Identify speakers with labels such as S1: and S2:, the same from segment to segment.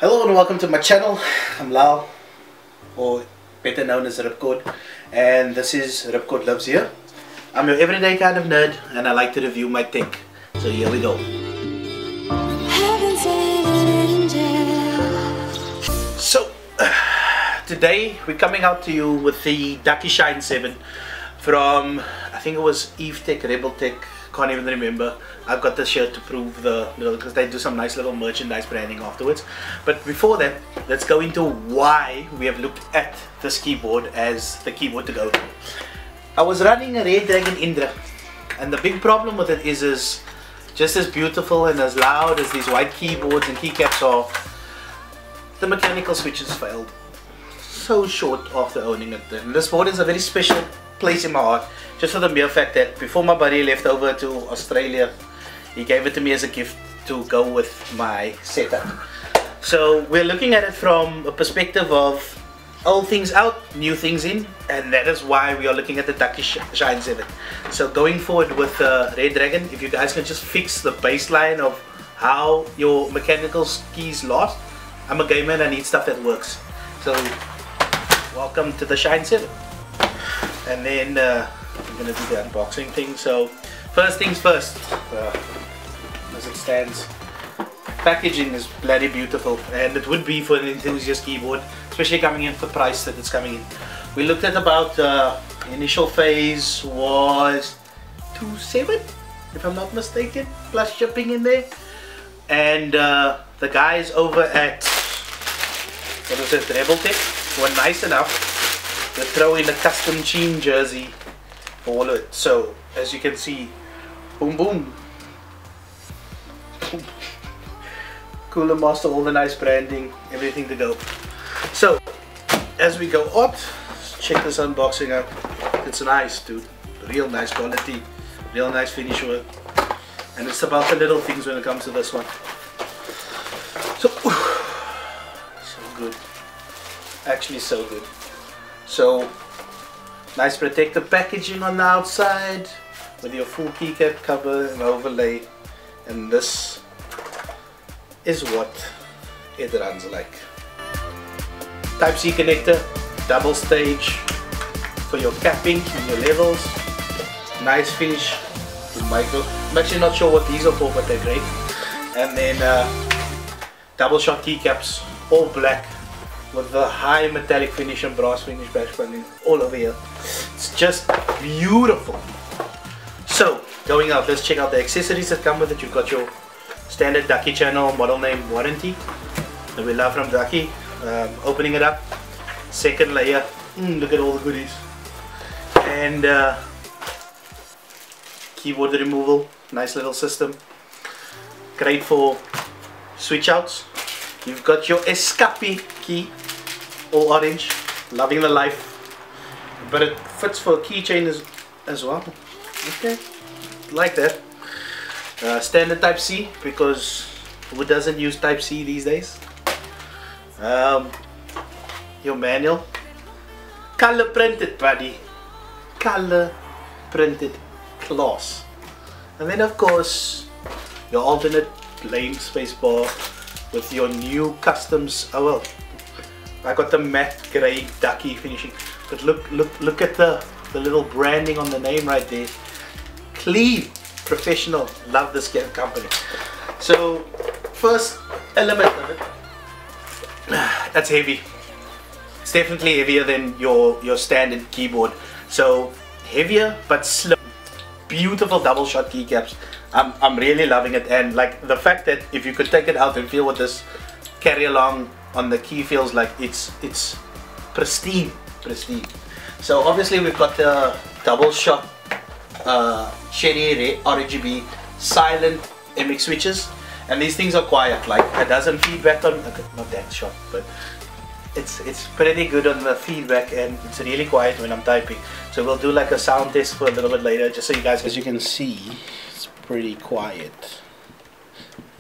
S1: Hello and welcome to my channel. I'm Lau, or better known as Ripcord, and this is Ripcord Lives Here. I'm your everyday kind of nerd and I like to review my tech. So here we go. So today we're coming out to you with the Ducky Shine 7 from, I think it was Eve Tech, Rebel Tech, can't even remember. I've got this shirt to prove because they do some nice little merchandise branding afterwards. But before that, let's go into why we have looked at this keyboard as the keyboard to go to. I was running a Red Dragon Indra, and the big problem with it is just as beautiful and as loud as these white keyboards and keycaps are, the mechanical switches failed so short after owning it. And this board is a very special place in my heart, just for the mere fact that before my buddy left over to Australia, he gave it to me as a gift to go with my setup. So we're looking at it from a perspective of old things out, new things in, and that is why we are looking at the Ducky Shine 7. So going forward with Red Dragon, if you guys can just fix the baseline of how your mechanical keys last. I'm a gamer and I need stuff that works. So welcome to the Shine 7. And then I'm going to do the unboxing thing. So first things first, as it stands, packaging is bloody beautiful, and it would be for an enthusiast keyboard, especially coming in for the price that it's coming in. We looked at about initial phase was 2.7 if I'm not mistaken, plus shipping in there. And the guys over at Rebel Tech were nice enough to throw in a custom Sheen jersey for all of it. So as you can see, boom boom, Cooler Master, all the nice branding, everything to go. So as we go out, check this unboxing out. It's nice, dude, real nice quality, real nice finish work, and it's about the little things when it comes to this one. So so good, actually so good. So nice protective packaging on the outside with your full keycap cover and overlay, and this is what it runs like. Type-C connector, double stage for your capping and your levels. Nice finish with micro. I'm actually not sure what these are for, but they're great. And then double shot keycaps, all black, with the high metallic finish and brass finish bash paneling all over here. It's just beautiful. So going out, let's check out the accessories that come with it. You've got your standard Ducky channel model name warranty that we love from Ducky. Opening it up, second layer, look at all the goodies, and keyboard removal, nice little system, great for switch outs. You've got your escape key, all orange, loving the life, but it fits for a keychain as well. Okay, like that. Standard Type-C, because who doesn't use Type-C these days? Your manual, color printed, buddy, color printed, class. And then of course your alternate lane spacebar with your new customs. Oh well, I got the matte grey Ducky finishing, but look at the little branding on the name right there. Clean, professional, love this company. So first element of it, that's heavy. It's definitely heavier than your standard keyboard. So heavier but slow. Beautiful double shot keycaps. I'm really loving it, and like the fact that if you could take it out and feel what this carry along on the key feels like, it's pristine. So obviously we've got the double shot Cherry Ray RGB silent MX switches, and these things are quiet, like it doesn't feedback on, not that shot, but it's pretty good on the feedback, and it's really quiet when I'm typing. So we'll do like a sound test for a little bit later, just so you guys, as you can see, it's pretty quiet,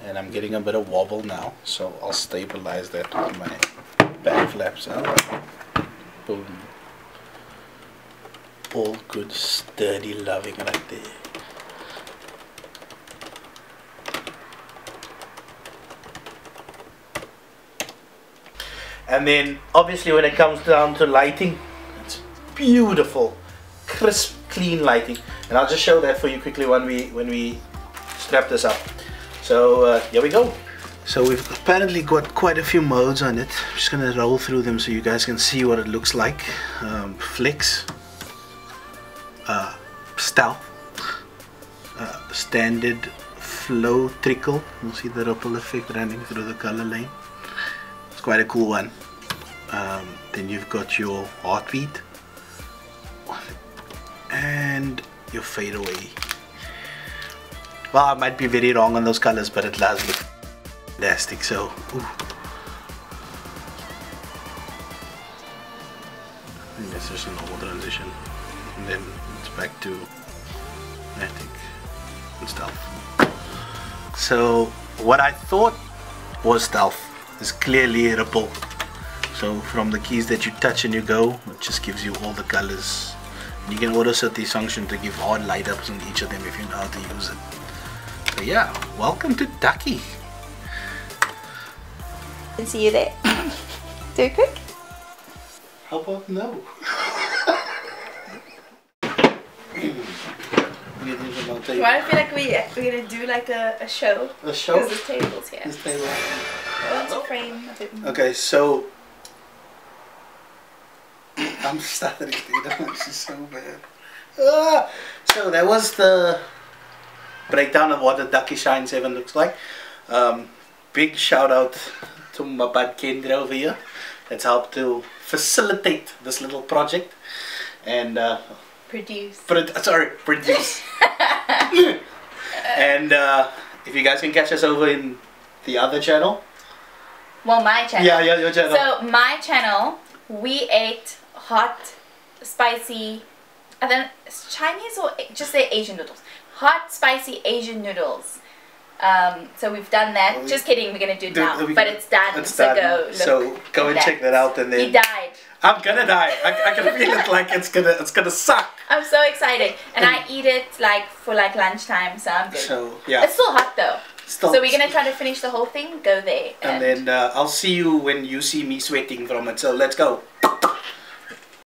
S1: and I'm getting a bit of wobble now, so I'll stabilize that with my back flaps out. Boom. All good, sturdy, loving right there. And then obviously when it comes down to lighting, it's beautiful, crisp, clean lighting. And I'll just show that for you quickly when we strap this up. So here we go. So we've apparently got quite a few modes on it. I'm just gonna roll through them so you guys can see what it looks like. Flex, stealth, standard, flow, trickle. You'll see the ripple effect running through the color lane. It's quite a cool one. Then you've got your heartbeat and your fade away. Well, I might be very wrong on those colors, but it does look fantastic. So, ooh. I think that's just a normal transition, and then it's back to Matic and stealth. So, what I thought was stealth is clearly ripple. So, from the keys that you touch and you go, it just gives you all the colors. And you can auto set this function to give odd light ups on each of them if you know how to use it. So yeah, welcome to Ducky.
S2: And see you there. Do it quick.
S1: How about no?
S2: Why I feel like we're gonna do like a show.
S1: A show?
S2: Because the table's here.
S1: This table.
S2: One frame of it.
S1: Okay, so I'm stuttering. This is so bad. So that was the breakdown of what the Ducky Shine 7 looks like. Big shout out to my bud Kendra over here that's helped to facilitate this little project and
S2: Produce.
S1: Produce. And if you guys can catch us over in the other channel.
S2: Well, my channel.
S1: Yeah, your channel.
S2: So my channel, we ate hot, spicy, I don't know, Chinese or just say Asian noodles. Hot, spicy Asian noodles. So we've done that.
S1: Well,
S2: just kidding, we're gonna do it now. But it's done.
S1: It's
S2: so
S1: done. Go and check that out, and then
S2: he died.
S1: I'm gonna die. I can feel it like it's gonna suck.
S2: I'm so excited, and I eat it like for like lunchtime, so I'm good.
S1: So yeah,
S2: it's still hot though.
S1: Still.
S2: So we're gonna try to finish the whole thing. Go there,
S1: and then I'll see you when you see me sweating from it. So let's go.